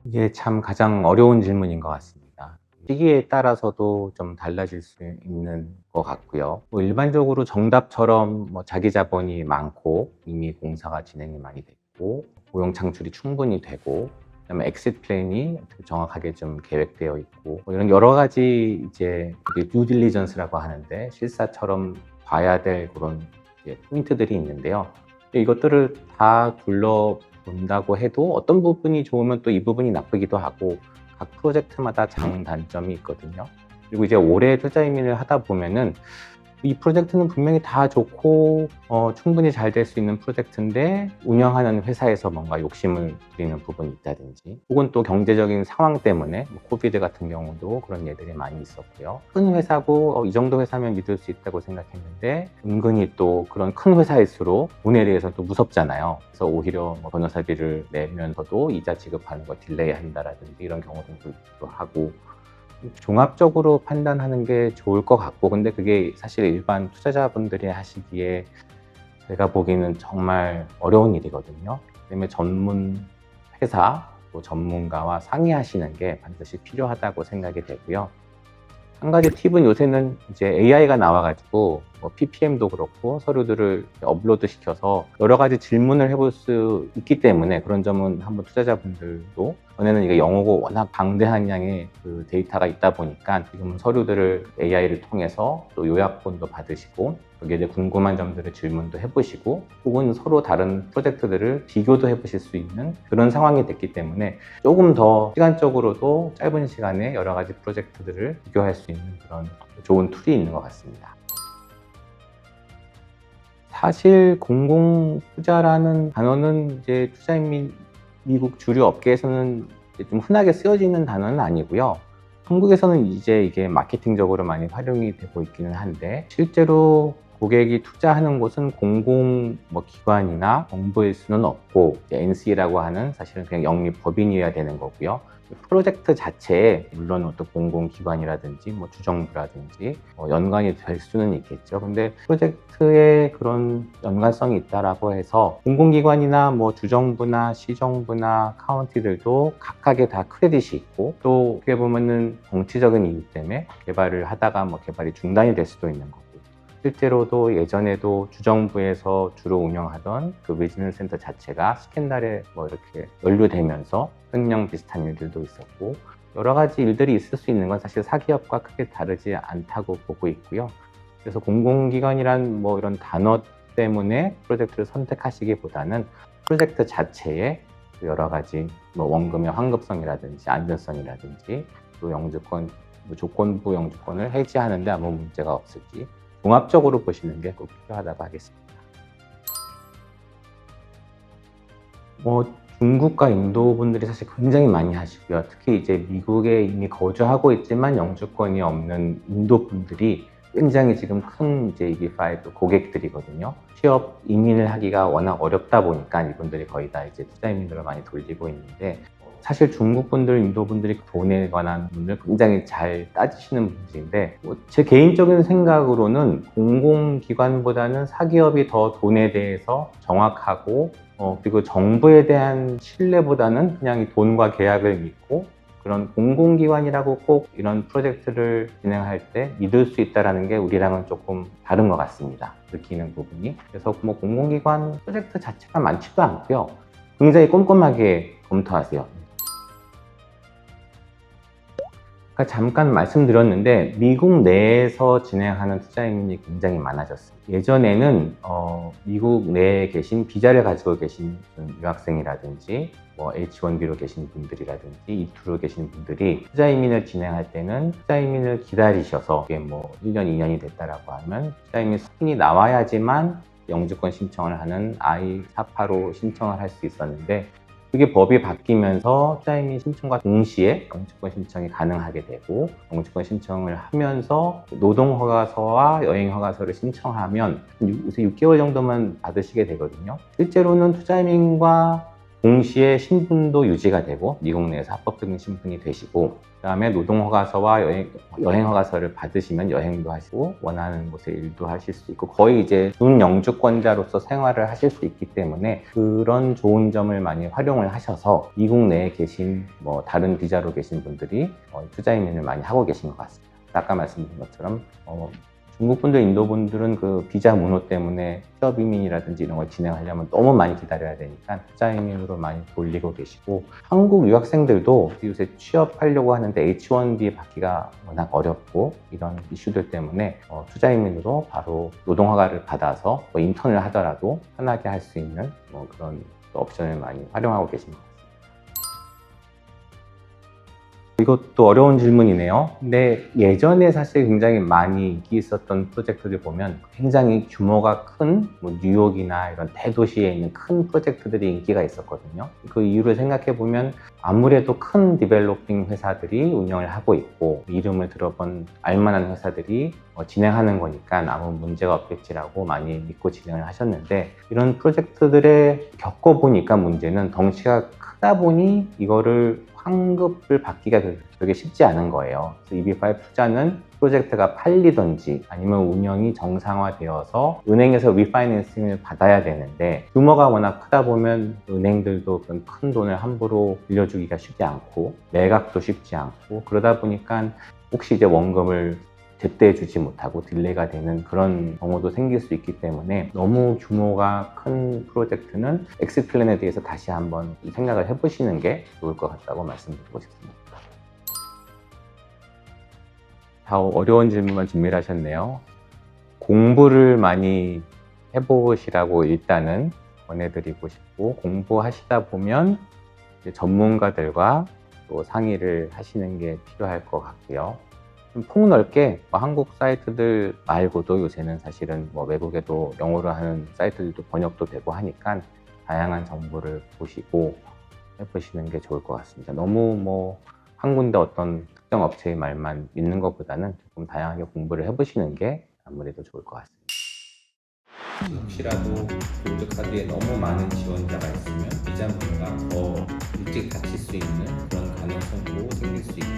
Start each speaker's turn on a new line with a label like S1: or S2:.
S1: 이게 참 가장 어려운 질문인 것 같습니다. 시기에 따라서도 좀 달라질 수 있는 것 같고요. 뭐 일반적으로 정답처럼 뭐 자기 자본이 많고 이미 공사가 진행이 많이 됐고 고용 창출이 충분히 되고 그다음에 엑시트 플랜이 정확하게 좀 계획되어 있고 뭐 이런 여러 가지 이제 듀 딜리전스라고 하는데 실사처럼 봐야 될 그런 이제 포인트들이 있는데요. 이것들을 다 둘러본다고 해도 어떤 부분이 좋으면 또 이 부분이 나쁘기도 하고 각 프로젝트마다 장단점이 있거든요. 그리고 이제 오래 투자 이민을 하다 보면은 이 프로젝트는 분명히 다 좋고 충분히 잘 될 수 있는 프로젝트인데 운영하는 회사에서 뭔가 욕심을 부리는 부분이 있다든지 혹은 또 경제적인 상황 때문에 뭐 코비드 같은 경우도 그런 예들이 많이 있었고요. 큰 회사고 이 정도 회사면 믿을 수 있다고 생각했는데 은근히 또 그런 큰 회사일수록 돈에 대해서 또 무섭잖아요. 그래서 오히려 뭐 변호사비를 내면서도 이자 지급하는 거 딜레이 한다라든지 이런 경우도 하고 종합적으로 판단하는 게 좋을 것 같고 근데 그게 사실 일반 투자자분들이 하시기에 제가 보기에는 정말 어려운 일이거든요. 때문에 전문 회사, 또 전문가와 상의하시는 게 반드시 필요하다고 생각이 되고요. 한 가지 팁은 요새는 이제 AI가 나와가지고 뭐 PPM도 그렇고 서류들을 업로드 시켜서 여러 가지 질문을 해볼 수 있기 때문에 그런 점은 한번 투자자분들도 전에는 이게 영어고 워낙 방대한 양의 그 데이터가 있다 보니까 지금은 서류들을 AI를 통해서 또 요약본도 받으시고 여기에 이제 궁금한 점들을 질문도 해보시고 혹은 서로 다른 프로젝트들을 비교도 해보실 수 있는 그런 상황이 됐기 때문에 조금 더 시간적으로도 짧은 시간에 여러 가지 프로젝트들을 비교할 수 있는 그런 좋은 툴이 있는 것 같습니다. 사실 공공 투자라는 단어는 이제 투자인 및 미국 주류 업계에서는 좀 흔하게 쓰여지는 단어는 아니고요. 한국에서는 이제 이게 마케팅적으로 많이 활용이 되고 있기는 한데 실제로 고객이 투자하는 곳은 공공 뭐 기관이나 정부일 수는 없고 NC라고 하는 사실은 그냥 영리 법인이어야 되는 거고요. 프로젝트 자체에 물론 어떤 공공기관이라든지 뭐 주정부라든지 연관이 될 수는 있겠죠. 근데 프로젝트에 그런 연관성이 있다라고 해서 공공기관이나 뭐 주정부나 시정부나 카운티들도 각각의 다 크레딧이 있고 또 어떻게 보면은 정치적인 이유 때문에 개발을 하다가 뭐 개발이 중단이 될 수도 있는 거고 실제로도 예전에도 주정부에서 주로 운영하던 그 비즈니스 센터 자체가 스캔들에 뭐 이렇게 연루되면서 횡령 비슷한 일들도 있었고 여러 가지 일들이 있을 수 있는 건 사실 사기업과 크게 다르지 않다고 보고 있고요. 그래서 공공기관이란 뭐 이런 단어 때문에 프로젝트를 선택하시기보다는 프로젝트 자체에 여러 가지 뭐 원금의 환급성이라든지 안전성이라든지 또 영주권, 뭐 조건부 영주권을 해지하는데 아무 문제가 없을지 종합적으로 보시는 게 꼭 필요하다고 하겠습니다. 뭐 중국과 인도 분들이 사실 굉장히 많이 하시고요. 특히 이제 미국에 이미 거주하고 있지만 영주권이 없는 인도 분들이 굉장히 지금 큰 이제 EB5 고객들이거든요. 취업 이민을 하기가 워낙 어렵다 보니까 이분들이 거의 다 이제 투자 이민으로 많이 돌리고 있는데 사실 중국 분들, 인도 분들이 돈에 관한 부분을 굉장히 잘 따지시는 분들인데 제 개인적인 생각으로는 공공기관보다는 사기업이 더 돈에 대해서 정확하고 그리고 정부에 대한 신뢰보다는 그냥 이 돈과 계약을 믿고 그런 공공기관이라고 꼭 이런 프로젝트를 진행할 때 믿을 수 있다는 게 우리랑은 조금 다른 것 같습니다. 느끼는 부분이. 그래서 뭐 공공기관 프로젝트 자체가 많지도 않고요. 굉장히 꼼꼼하게 검토하세요. 아까 잠깐 말씀드렸는데 미국 내에서 진행하는 투자 이민이 굉장히 많아졌습니다. 예전에는 미국 내에 계신 비자를 가지고 계신 유학생이라든지 뭐 H1B로 계신 분들이라든지 E2로 계신 분들이 투자 이민을 진행할 때는 투자 이민을 기다리셔서 이게 뭐 1년, 2년이 됐다라고 하면 투자 이민 스킨이 나와야지만 영주권 신청을 하는 I-485 신청을 할 수 있었는데 그게 법이 바뀌면서 투자이민 신청과 동시에 영주권 신청이 가능하게 되고 영주권 신청을 하면서 노동허가서와 여행허가서를 신청하면 요새 6개월 정도만 받으시게 되거든요. 실제로는 투자이민과 동시에 신분도 유지가 되고 미국 내에서 합법적인 신분이 되시고, 그다음에 노동허가서와 여행허가서를 받으시면 여행도 하시고 원하는 곳에 일도 하실 수 있고 거의 이제 준영주권자로서 생활을 하실 수 있기 때문에 그런 좋은 점을 많이 활용을 하셔서 미국 내에 계신 다른 비자로 계신 분들이 투자 이민을 많이 하고 계신 것 같습니다. 아까 말씀드린 것처럼 중국 분들, 인도 분들은 그 비자 문호 때문에 취업 이민이라든지 이런 걸 진행하려면 너무 많이 기다려야 되니까 투자 이민으로 많이 돌리고 계시고, 한국 유학생들도 요새 취업하려고 하는데 H1B 받기가 워낙 어렵고 이런 이슈들 때문에 투자 이민으로 바로 노동허가를 받아서 인턴을 하더라도 편하게 할 수 있는 그런 옵션을 많이 활용하고 계십니다. 이것도 어려운 질문이네요. 근데 예전에 사실 굉장히 많이 인기 있었던 프로젝트들 보면 굉장히 규모가 큰 뉴욕이나 이런 대도시에 있는 큰 프로젝트들이 인기가 있었거든요. 그 이유를 생각해 보면 아무래도 큰 디벨로핑 회사들이 운영을 하고 있고 이름을 들어본 알만한 회사들이 진행하는 거니까 아무 문제가 없겠지라고 많이 믿고 진행을 하셨는데, 이런 프로젝트들에 겪어보니까 문제는 덩치가 크다 보니 이거를 환급을 받기가 되게 쉽지 않은 거예요. 그래서 EB5 투자는 프로젝트가 팔리든지 아니면 운영이 정상화되어서 은행에서 리파이낸싱을 받아야 되는데, 규모가 워낙 크다 보면 은행들도 그런 큰 돈을 함부로 빌려주기가 쉽지 않고 매각도 쉽지 않고, 그러다 보니까 혹시 이제 원금을 제때 주지 못하고 딜레이가 되는 그런 경우도 생길 수 있기 때문에 너무 규모가 큰 프로젝트는 엑시트 플랜에 대해서 다시 한번 생각을 해보시는 게 좋을 것 같다고 말씀드리고 싶습니다. 다 어려운 질문만 준비를 하셨네요. 공부를 많이 해보시라고 일단은 권해드리고 싶고, 공부하시다 보면 이제 전문가들과 또 상의를 하시는 게 필요할 것 같고요. 좀 폭넓게 한국 사이트들 말고도 요새는 사실은 외국에도 영어로 하는 사이트들도 번역도 되고 하니까 다양한 정보를 보시고 해보시는 게 좋을 것 같습니다. 너무 한 군데 어떤 특정 업체의 말만 믿는 것보다는 조금 다양하게 공부를 해보시는 게 아무래도 좋을 것 같습니다. 혹시라도 골드카드에 너무 많은 지원자가 있으면 비자 문제가 더 일찍 닫힐 수 있는 그런 가능성도 생길 수 있고요.